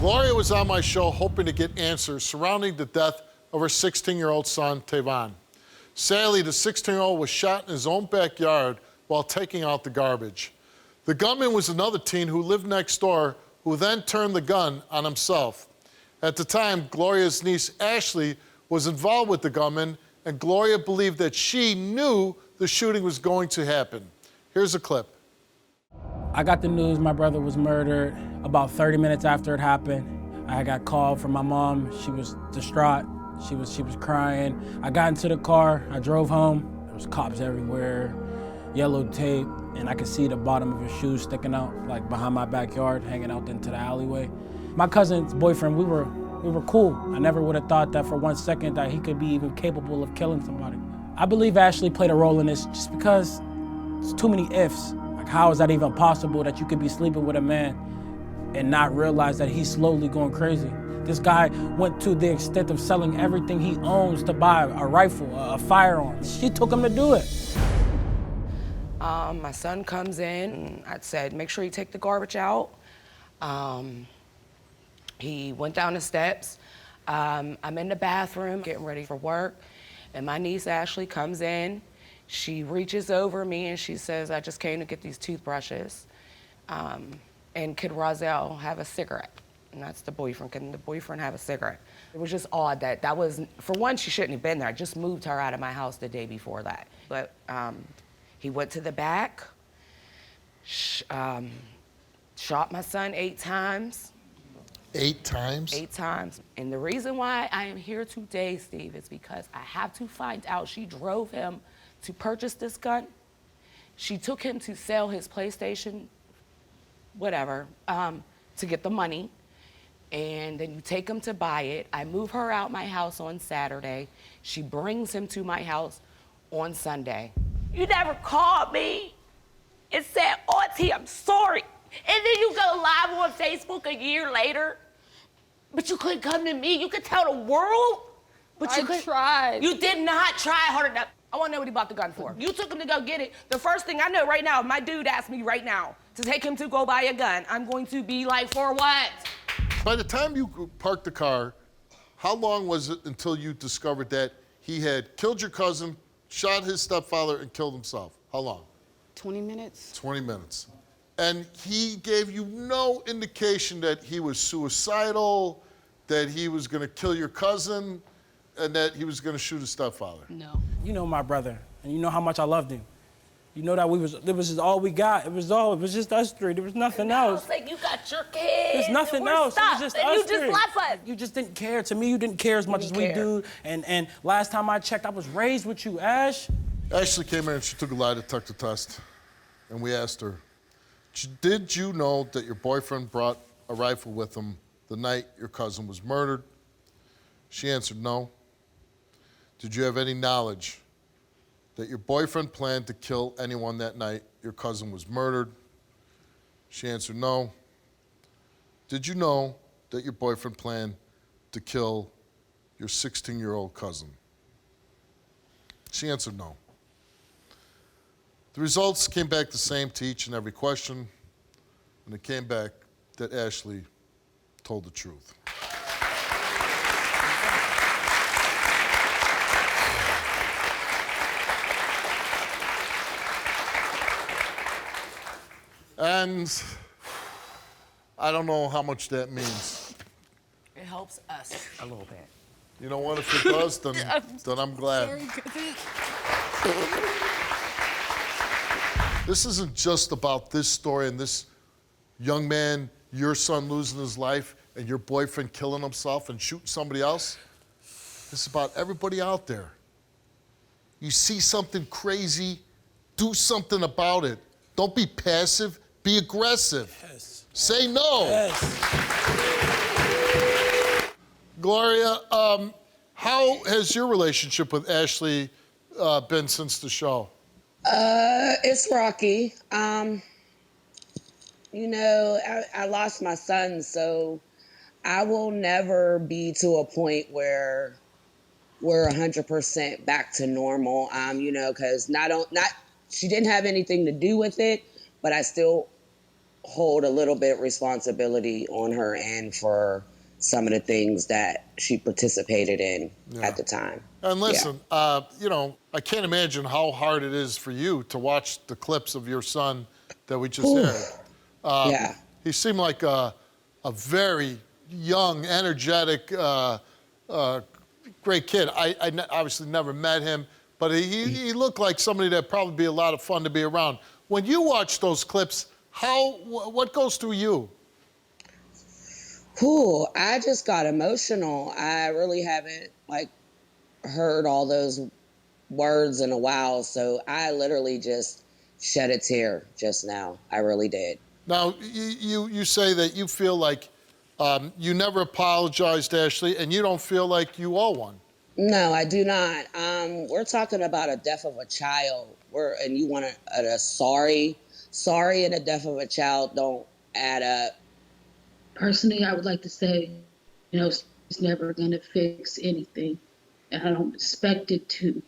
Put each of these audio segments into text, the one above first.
Gloria was on my show hoping to get answers surrounding the death of her 16-year-old son, Tavon. Sadly, the 16-year-old was shot in his own backyard while taking out the garbage. The gunman was another teen who lived next door, who then turned the gun on himself. At the time, Gloria's niece, Ashley, was involved with the gunman, and Gloria believed that she knew the shooting was going to happen. Here's a clip. I got the news my brother was murdered about 30 minutes after it happened. I got called from my mom. She was distraught. She was crying. I got into the car. I drove home. There was cops everywhere, yellow tape, and I could see the bottom of his shoes sticking out, like behind my backyard, hanging out into the alleyway. My cousin's boyfriend, we were cool. I never would have thought that for 1 second that he could be even capable of killing somebody. I believe Ashley played a role in this just because there's too many ifs. Like, how is that even possible that you could be sleeping with a man and not realize that he's slowly going crazy? This guy went to the extent of selling everything he owns to buy a rifle, a firearm. She took him to do it. My son comes in. I said, make sure you take the garbage out. He went down the steps. I'm in the bathroom getting ready for work, and my niece Ashley comes in. She reaches over me and she says, I just came to get these toothbrushes. And could Rozelle have a cigarette? And that's the boyfriend. Can the boyfriend have a cigarette? It was just odd that was, for one, she shouldn't have been there. I just moved her out of my house the day before that. But he went to the back, shot my son 8 times. 8 times? 8 times. And the reason why I am here today, Steve, is because I have to find out she drove him to purchase this gun. She took him to sell his PlayStation, whatever, to get the money. And then you take him to buy it. I move her out my house on Saturday. She brings him to my house on Sunday. You never called me and said, Auntie, I'm sorry. And then you go live on Facebook a year later, but you couldn't come to me. You could tell the world, but you tried. You did not try hard enough. I want to know what he bought the gun for. You took him to go get it. The first thing I know right now, if my dude asked me right now to take him to go buy a gun, I'm going to be like, for what? By the time you parked the car, how long was it until you discovered that he had killed your cousin, shot his stepfather, and killed himself? How long? 20 minutes. 20 minutes. And he gave you no indication that he was suicidal, that he was going to kill your cousin, and that he was going to shoot his stepfather? No. You know my brother, and you know how much I loved him. You know that it was just all we got. It was just us three. There was nothing else. It's like you got your kids. There's nothing else. It was just and us you just three. left us. You just didn't care. To me, you didn't care as much as we do. And last time I checked, I was raised with you, Ash. Ashley came in and she took a lie detector test, and we asked her, did you know that your boyfriend brought a rifle with him the night your cousin was murdered? She answered no. Did you have any knowledge that your boyfriend planned to kill anyone that night your cousin was murdered? She answered no. Did you know that your boyfriend planned to kill your 16-year-old cousin? She answered no. The results came back the same to each and every question, and it came back that Ashley told the truth. And I don't know how much that means. It helps us a little bit. You know what? If it does, then I'm glad. This isn't just about this story and this young man, your son losing his life, and your boyfriend killing himself and shooting somebody else. This is about everybody out there. You see something crazy, do something about it. Don't be passive, be aggressive. Yes. Say no. Yes. Gloria, how has your relationship with Ashley been since the show? It's rocky. You know, I lost my son, so I will never be to a point where we're 100% back to normal. You know, because she didn't have anything to do with it, but I still hold a little bit responsibility on her end for some of the things that she participated in at the time. And listen, you know, I can't imagine how hard it is for you to watch the clips of your son that we just aired. He seemed like a very young, energetic, great kid. I obviously never met him, but he looked like somebody that'd probably be a lot of fun to be around. When you watch those clips, what goes through you? I just got emotional. I really haven't heard all those words in a while, so I literally just shed a tear just now. I really did. Now, you say that you feel like you never apologized, Ashley, and you don't feel like you owe one. No, I do not. We're talking about a death of a child. And you want a sorry and a death of a child don't add up. Personally, I would like to say, you know, it's never going to fix anything, and I don't expect it to.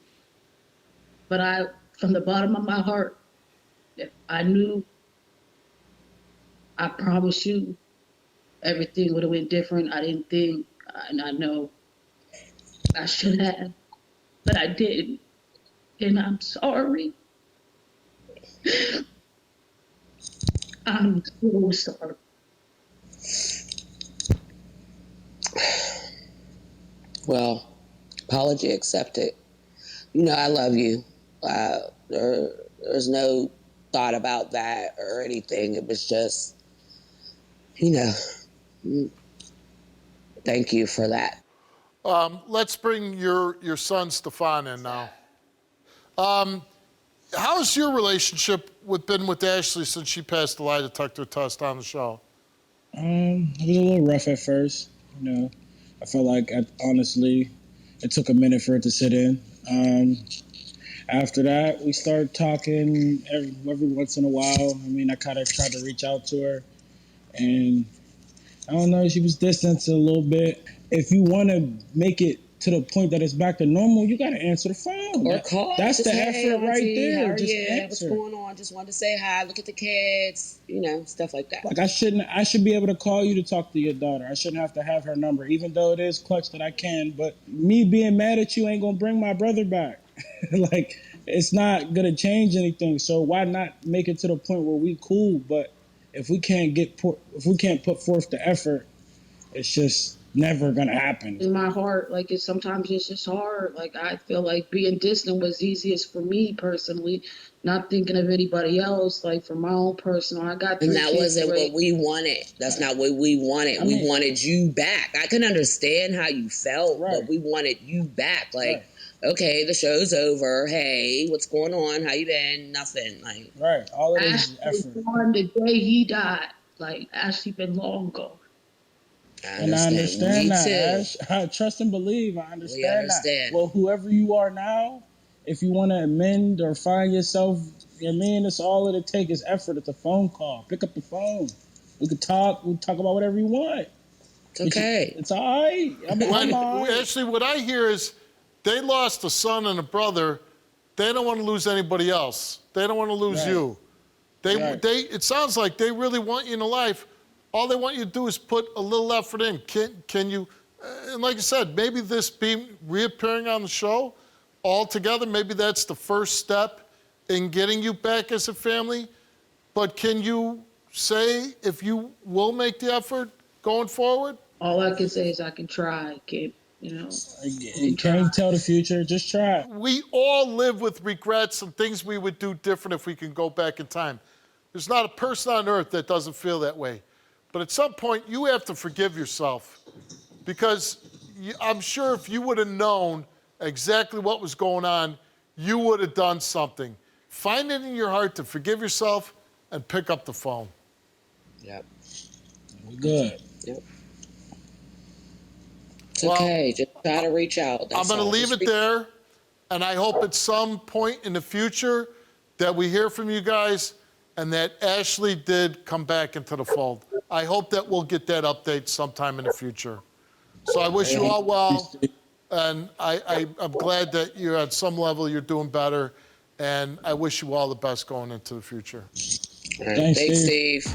But from the bottom of my heart, if I knew, I promise you, everything would have went different. I didn't think, and I know I should have, but I didn't, and I'm sorry. I'm so sorry. Well, apology accepted. You know, I love you. There's no thought about that or anything. It was just, you know, thank you for that. Let's bring your son, Stefan, in now. How's your relationship been with Ashley since she passed the lie detector test on the show? It was a little rough at first, you know. I felt like, honestly, it took a minute for it to sit in. After that, we started talking every once in a while. I mean, I kind of tried to reach out to her, and I don't know, she was distant a little bit. If you want to make it to the point that it's back to normal, you got to answer the phone. Or call. That's the effort right there. Just answer. What's going on? Just wanted to say hi, look at the kids, you know, stuff like that. Like I should be able to call you to talk to your daughter. I shouldn't have to have her number, even though it is clutch that I can. But me being mad at you ain't gonna bring my brother back. Like, it's not gonna change anything. So why not make it to the point where we cool? But if we can't put forth the effort, it's just never gonna happen. In my heart, sometimes it's just hard. Like, I feel like being distant was easiest for me personally, not thinking of anybody else. Like, for my own personal, I got 3 And that kids wasn't what we wanted. That's not what we wanted. We wanted you back. I can understand how you felt, but we wanted you back. Like, okay, the show's over. Hey, what's going on? How you been? Nothing. Like, right. All of this Ashley is effort. born the day he died. Like, Ashley been long gone. And I understand that, Ash. I trust and believe. I understand that. Well, whoever you are now, if you want to amend or find yourself, you know what I mean, it's all it'll take is effort. It's a phone call. Pick up the phone. We could talk. We talk about whatever you want. It's okay. It's all right. I'm all right. Actually, what I hear is they lost a son and a brother. They don't want to lose anybody else. They don't want to lose you. It sounds like they really want you in life. All they want you to do is put a little effort in. Can you, and like I said, maybe this reappearing on the show all together, maybe that's the first step in getting you back as a family. But can you say if you will make the effort going forward? All I can say is I can try. You can't tell the future. Just try. We all live with regrets and things we would do different if we can go back in time. There's not a person on earth that doesn't feel that way. But at some point, you have to forgive yourself because I'm sure if you would have known exactly what was going on, you would have done something. Find it in your heart to forgive yourself and pick up the phone. Yep. We're good. Yep. It's okay. Just try to reach out. I'm going to leave it there, and I hope at some point in the future that we hear from you guys and that Ashley did come back into the fold. I hope that we'll get that update sometime in the future. So I wish you all well, and I'm glad that you're at some level you're doing better, and I wish you all the best going into the future. Thanks, Steve.